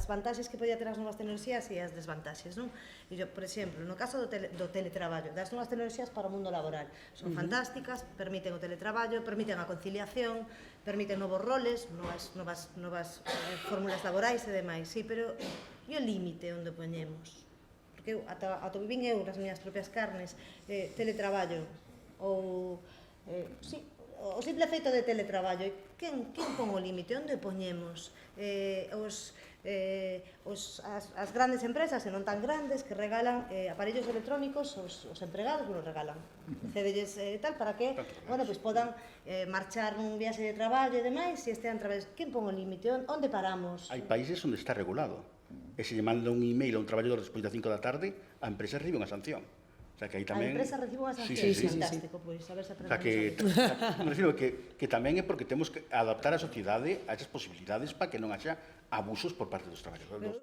as vantaxes que podía ter as novas tecnoloxías e as desvantaxes, non? E yo, por exemplo, no caso do teletraballo, das novas tecnoloxías para o mundo laboral, son fantásticas, permiten o teletraballo, permiten a conciliación, permiten novos roles, novas fórmulas laborais e demais, sí, pero e o límite onde poñemos? Porque eu, ata vivín eu nas miñas propias carnes, teletraballo, ou, sí, o simple feito de teletraballo, quen pon o límite, onde poñemos? As grandes empresas, e non tan grandes, que regalan aparellos electrónicos aos empregados, bueno, regalan, cedelles tal, para que, bueno, pois podan marchar nun viaxe de traballo e demais, e estean través, quen pon o límite, onde paramos? Hai países onde está regulado, e se lle manda un email a un traballador despois das 5 da tarde, a empresa recibe unha sanción. O sea, que aí tamén... A empresa recibe unha sanción, fantástico, pois, a ver se O sea, aprendemos. me refiro que tamén é porque temos que adaptar a sociedade a esas posibilidades para que non haxa abusos por parte dos traballadores.